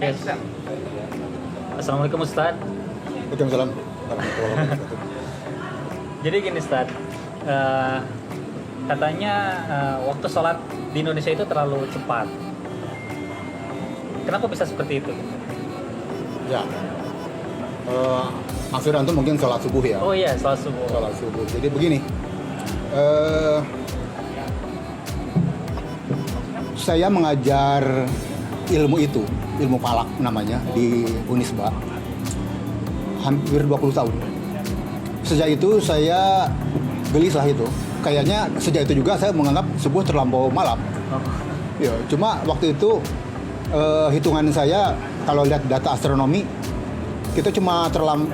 Yes. Assalamualaikum Ustadz. Waalaikumsalam warahmatullahi wabarakatuh. Jadi gini Ustadz, katanya waktu sholat di Indonesia itu terlalu cepat. Kenapa bisa seperti itu? Ya, maksud antum mungkin sholat subuh ya? Oh iya, sholat subuh. Sholat subuh. Jadi begini, saya mengajar ilmu falak namanya di Unisba hampir 20 tahun. Sejak itu saya gelisah itu. Kayaknya sejak itu juga saya menganggap subuh terlampau malam. Oh. Ya, cuma waktu itu hitungan saya kalau lihat data astronomi kita cuma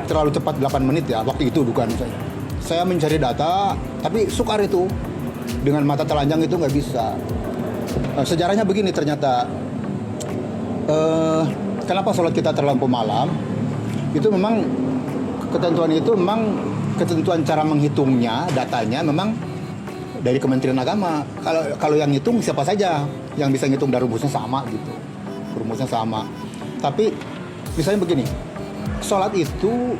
terlalu cepat 8 menit ya waktu itu dugaan saya. Saya mencari data tapi sukar itu dengan mata telanjang itu nggak bisa. Sejarahnya begini ternyata kenapa sholat kita terlampau malam itu memang ketentuan cara menghitungnya datanya memang dari Kementerian Agama. Kalau yang ngitung siapa saja yang bisa ngitung dan rumusnya sama gitu. Rumusnya sama. Tapi misalnya begini, sholat itu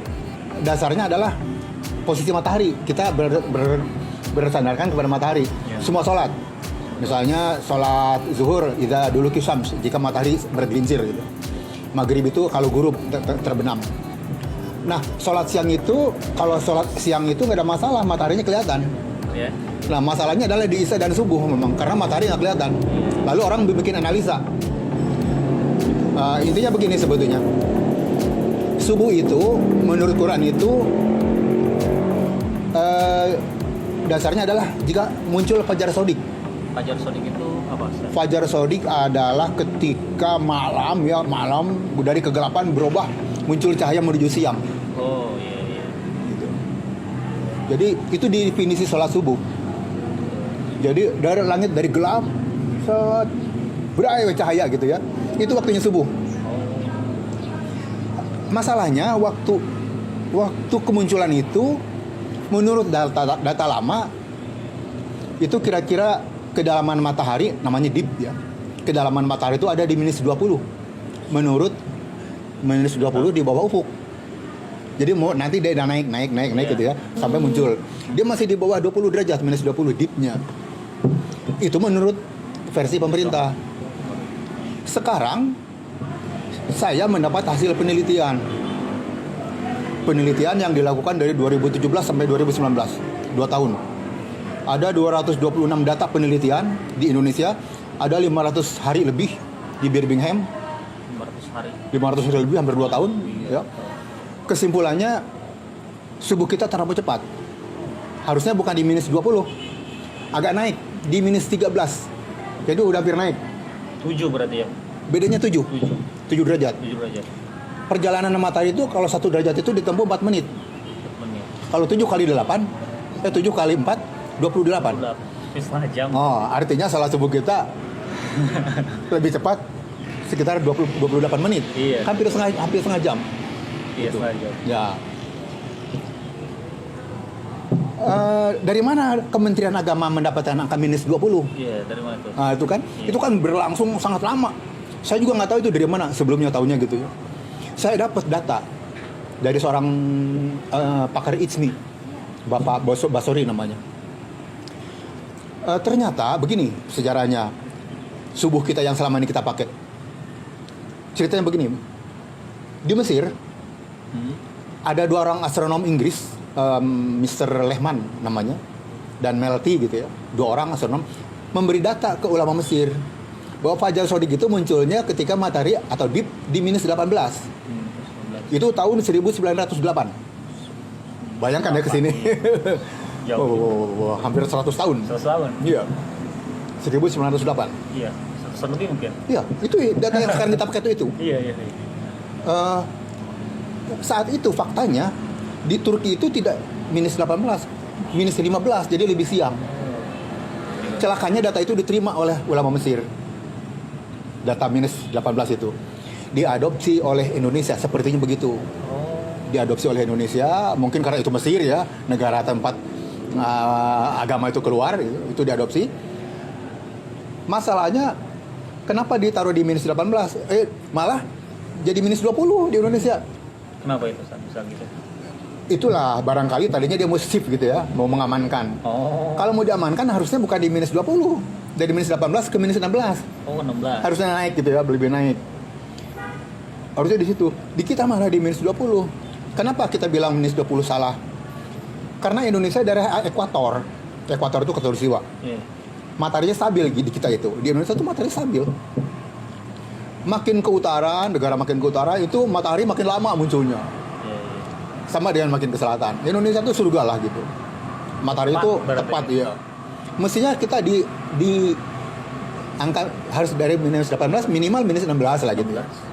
dasarnya adalah posisi matahari. Kita bersandarkan kepada matahari. Ya. Semua sholat. Misalnya sholat zuhur, idza duluki syams, jika matahari bergelincir gitu. Maghrib itu kalau ghurub terbenam. Nah, sholat siang itu, kalau sholat siang itu nggak ada masalah, mataharinya kelihatan. Ya. Nah, masalahnya adalah di isya dan subuh memang, karena matahari nggak kelihatan. Lalu orang bikin analisa. Intinya begini sebetulnya. Subuh itu, menurut Quran itu, dasarnya adalah jika muncul fajar sodik. Fajar sodik itu apa Ustadz? Fajar sodik adalah ketika malam dari kegelapan berubah muncul cahaya menuju siang. Oh iya. Gitu. Jadi itu definisi sholat subuh. Jadi dari langit dari gelap, berai cahaya gitu ya. Itu waktunya subuh. Masalahnya waktu kemunculan itu menurut data lama itu kira-kira kedalaman matahari namanya deep ya. Kedalaman matahari itu ada di minus 20. Menurut minus 20 di bawah ufuk. Jadi mau nanti dia naik gitu ya sampai muncul. Dia masih di bawah 20 derajat minus 20 deepnya. Itu menurut versi pemerintah. Sekarang saya mendapat hasil penelitian yang dilakukan dari 2017 sampai 2019, 2 tahun. Ada 226 data penelitian di Indonesia, ada 500 hari lebih di Birmingham. 500 hari lebih, hampir 2 tahun ya. Kesimpulannya subuh kita terlalu cepat. Harusnya bukan di minus 20, agak naik di minus 13. Jadi udah hampir naik. 7 berarti ya? Bedanya 7 derajat. 7 derajat. Perjalanan matahari itu kalau 1 derajat itu ditempuh 4 menit. 4 menit. Kalau 7 kali 8, 7 kali 4, 28. Setengah jam. Oh, artinya salat subuh kita lebih cepat sekitar 28 menit. Iya. Hampir setengah jam. Iya, Gitu. setengah jam. Ya. Dari mana Kementerian Agama mendapatkan angka minus 20? Iya, dari mana tuh? Nah, itu kan, Iya. itu kan berlangsung sangat lama. Saya juga nggak tahu itu dari mana sebelumnya taunya gitu ya. Saya dapat data dari seorang pakar ITSMI, Bapak Basori namanya. Ternyata begini sejarahnya subuh kita yang selama ini kita pakai. Ceritanya begini, di Mesir ada 2 orang astronom Inggris, Mr. Lehman namanya dan Melty gitu ya, 2 orang astronom memberi data ke ulama Mesir bahwa fajar sodik itu munculnya ketika matahari atau deep di minus 18. Itu tahun 1908. Bayangkan ya ke sini. Jauh. Hampir 100 tahun. 100 tahun. Iya. 1908. Iya, 100 lebih mungkin. Iya, itu data yang sekarang kita pakai itu. Iya. Saat itu faktanya di Turki itu tidak minus 18, minus 15, jadi lebih siang. Celakanya data itu diterima oleh ulama Mesir. Data minus 18 itu diadopsi oleh Indonesia, sepertinya begitu. Diadopsi oleh Indonesia, mungkin karena itu Mesir ya, negara tempat agama itu keluar, itu diadopsi. Masalahnya kenapa ditaruh di minus 18? Malah jadi minus 20 di Indonesia. Kenapa itu bisa gitu? Itulah barangkali tadinya dia mau shift gitu ya, mau mengamankan. Oh. Kalau mau diamankan harusnya bukan di minus 20, dari minus 18 ke minus 16. Oh, 16. Harusnya naik gitu ya, lebih naik. Harusnya di situ. Di kita malah di minus 20. Kenapa kita bilang minus 20 salah? Karena Indonesia daerah ekuator. Ekuator itu khatulistiwa. Iya. Mataharinya stabil di kita itu. Di Indonesia itu matahari stabil. Makin ke utara, negara makin ke utara itu matahari makin lama munculnya. Iya. Sama dengan makin ke selatan. Indonesia itu surga lah gitu. Matahari Tepat, itu berarti. tepat ya. Mestinya kita di angka harus dari minus 18 minimal minus 16 lah gitu. 16.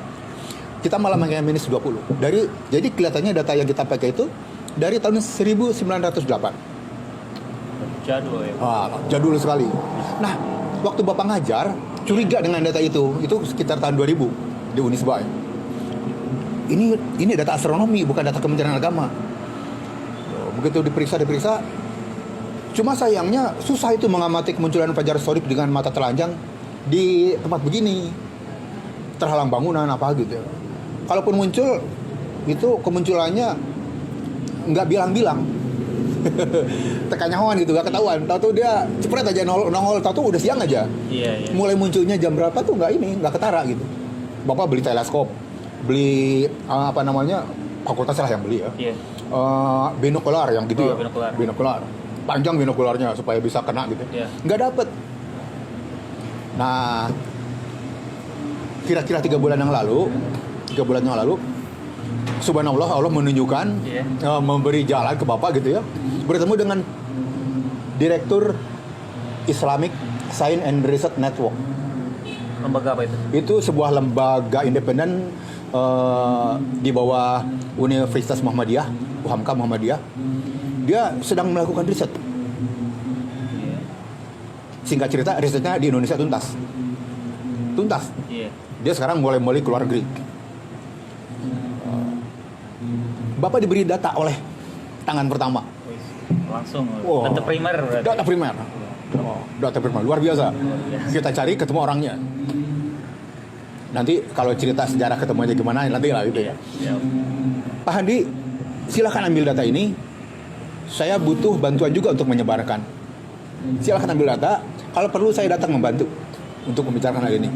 Kita malah pakai minus 20. Jadi kelihatannya data yang kita pakai itu dari tahun 1908. Jadul ya. Jadul sekali. Nah, waktu Bapak ngajar, curiga dengan data itu sekitar tahun 2000 di Unisba. Ini data astronomi, bukan data Kementerian Agama. Begitu diperiksa, cuma sayangnya susah itu mengamati kemunculan fajar sodik dengan mata telanjang di tempat begini, terhalang bangunan apa gitu. Kalaupun muncul, itu kemunculannya nggak bilang-bilang. Tekannya gitu, gak ketahuan. Tahu dia cepret aja nongol, tahu udah siang aja. Iya. Mulai munculnya jam berapa tuh nggak ketara gitu. Bapak beli teleskop, beli fakultas lah yang beli ya. Iya. Binokular yang gitu ya. Binokular. Panjang binokularnya supaya bisa kena gitu. Iya. Nggak dapet. Nah, kira-kira 3 bulan yang lalu, subhanallah, Allah menunjukkan, memberi jalan ke Bapak gitu ya, bertemu dengan Direktur Islamic Science and Research Network. Lembaga apa itu? Itu sebuah lembaga independen di bawah Universitas Muhammadiyah, UHAMKA Muhammadiyah. Dia sedang melakukan riset. Iya. Singkat cerita, risetnya di Indonesia tuntas. Iya. Dia sekarang mulai keluar negeri. Bapak diberi data oleh tangan pertama. Langsung. Oh. Data primer berarti. Data primer. Data primer luar biasa. Kita cari ketemu orangnya. Nanti kalau cerita sejarah ketemunya gimana nanti lah gitu ya. Iya. Pak Handi, silakan ambil data ini. Saya butuh bantuan juga untuk menyebarkan. Silakan ambil data. Kalau perlu saya datang membantu untuk membicarakan hal ini.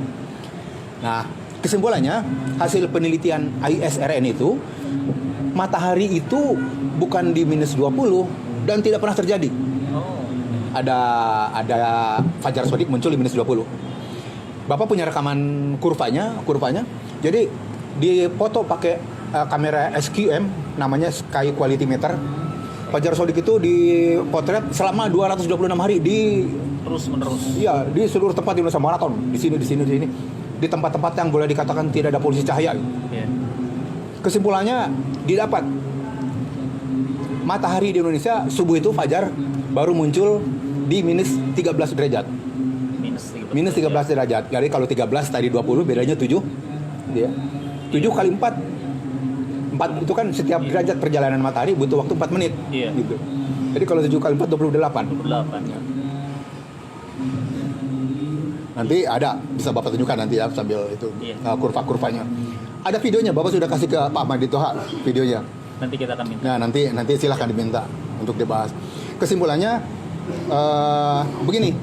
Nah, kesimpulannya hasil penelitian ISRN itu, matahari itu bukan di minus 20 dan tidak pernah terjadi. Oh. Ada fajar sodik muncul di minus 20. Bapak punya rekaman kurvanya. Jadi dipoto pakai kamera SQM namanya Sky Quality Meter. Fajar sodik itu dipotret selama 226 hari Terus menerus. Iya, di seluruh tempat di Indonesia maraton. Di sini. Di tempat-tempat yang boleh dikatakan tidak ada polusi cahaya. Iya. Kesimpulannya didapat matahari di Indonesia subuh itu fajar baru muncul di minus 13 derajat. Minus 13 derajat. Jadi kalau 13 tadi 20 bedanya 7. Dia. 7 kali 4. 4 itu kan setiap derajat perjalanan matahari butuh waktu 4 menit. Iya. Gitu. Jadi kalau 7 kali 4 28. 28. Nanti ada, bisa Bapak tunjukkan nanti ya sambil itu kurva-kurvanya. Ada videonya, Bapak sudah kasih ke Pak Madi Toha videonya. Nanti kita akan minta. Nah, nanti silahkan diminta untuk dibahas. Kesimpulannya begini.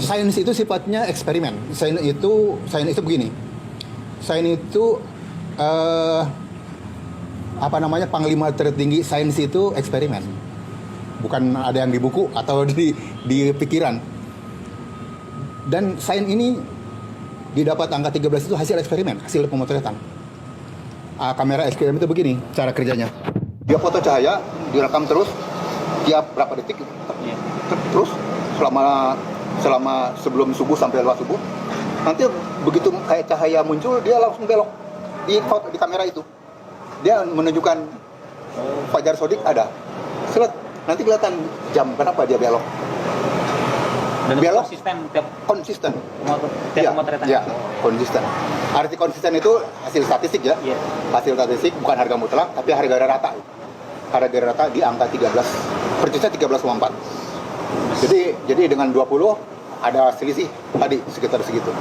Sains itu sifatnya eksperimen. Sains itu begini. Sains itu panglima tertinggi sains itu eksperimen. Bukan ada yang di buku atau di pikiran. Dan sains ini didapat angka 13 itu hasil eksperimen, hasil pemotretan. Kamera SQM itu begini cara kerjanya. Dia foto cahaya, direkam terus tiap berapa detik, terus selama sebelum subuh sampai lewat subuh. Nanti begitu kayak cahaya muncul, dia langsung belok di kamera itu. Dia menunjukkan fajar sodik ada. Nanti kelihatan jam berapa dia belok. Dan belok konsisten ya, pemotretan. Ya, konsisten. Arti konsisten itu hasil statistik ya. Iya. Hasil statistik bukan harga mutlak tapi harga rata. Harga rata di angka 13. Persisnya 13,4. Jadi dengan 20 ada selisih tadi sekitar segitu.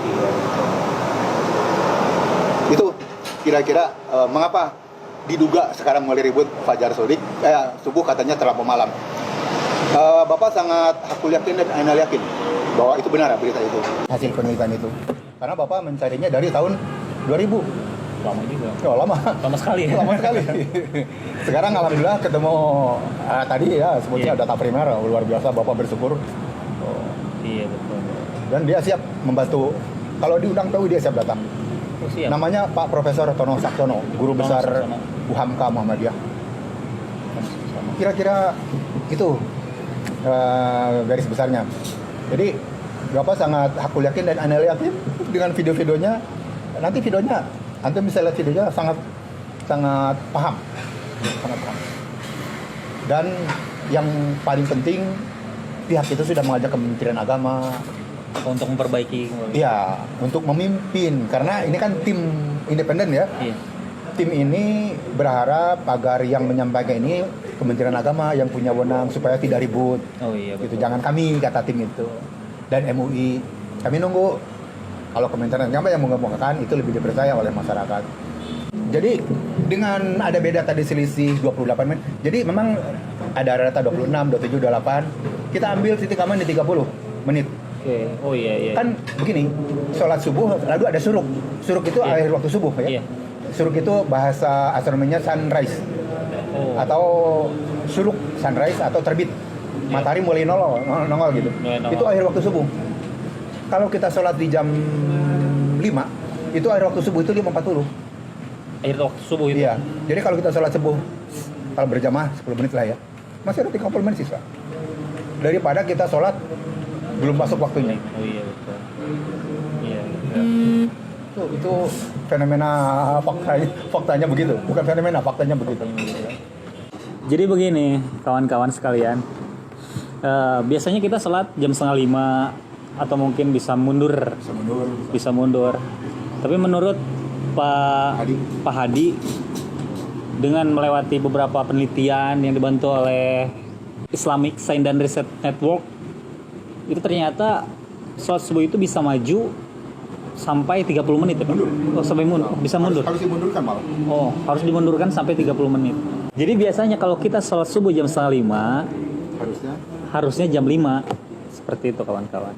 kira-kira mengapa diduga sekarang mulai ribut fajar sodik subuh katanya terlampau malam. Bapak sangat hakul yakin dan Ainal yakin bahwa itu benar berita itu, hasil penelitian itu. Karena Bapak mencarinya dari tahun 2000. Lama juga. Oh, lama Sekali ya. lama sekali. Sekarang alhamdulillah ketemu tadi ya sebutnya Iya. data primer, luar biasa. Bapak bersyukur. Iya betul. Dan dia siap membantu. Kalau diundang PU dia siap datang. Oh, siap. Namanya Pak Profesor Tono Saksono, guru Tono besar Saksono. UHAMKA Muhammadiyah. Kira-kira itu garis besarnya. Jadi Bapak sangat hakul yakin dan Ainal yakin dengan video-videonya. Nanti videonya, antum bisa lihat videonya sangat paham, sangat paham. Dan yang paling penting pihak itu sudah mengajak Kementerian Agama. Untuk memperbaiki. Iya, untuk memimpin karena ini kan tim independen ya. Iya. Tim ini berharap agar yang menyampaikan ini Kementerian Agama yang punya wewenang supaya tidak ribut. Oh iya Gitu. betul. Jangan kami, kata tim itu. Dan MUI, kami nunggu kalau Kementerian Agama yang mengemukakan itu lebih dipercaya oleh masyarakat. Jadi dengan ada beda tadi selisih 28 menit. Jadi memang ada rata 26, 27, 28. Kita ambil titik aman di 30 menit. Oke. Oh iya. Kan begini, sholat subuh lalu ada suruk. Suruk itu Iya. akhir waktu subuh ya. Iya. Suruk itu bahasa astronominya sunrise Oh. atau suruk sunrise atau terbit. Matahari mulai nongol gitu. Mulai nongol. Itu akhir waktu subuh. Kalau kita sholat di jam 5, itu akhir waktu subuh itu 5.40. Akhir waktu subuh itu. Iya. Jadi kalau kita sholat subuh kalau berjamaah 10 menit lah ya. Masih ada 30 menit sisa. Daripada kita sholat belum masuk waktunya. Oh iya betul. Iya. Itu fenomena faktanya begitu. Bukan fenomena, faktanya begitu. Jadi begini kawan-kawan sekalian, biasanya kita sholat jam 4:30 atau mungkin bisa mundur. Tapi menurut Pak Hadi dengan melewati beberapa penelitian yang dibantu oleh Islamic Science and Research Network, itu ternyata sholat subuh itu bisa maju sampai 30 menit ya? Oh, sampai bisa mundur. Harus dimundurkan malah. Oh, harus dimundurkan sampai 30 menit. Jadi biasanya kalau kita sholat subuh jam 4:30, Harusnya harusnya jam 5. Seperti itu kawan-kawan.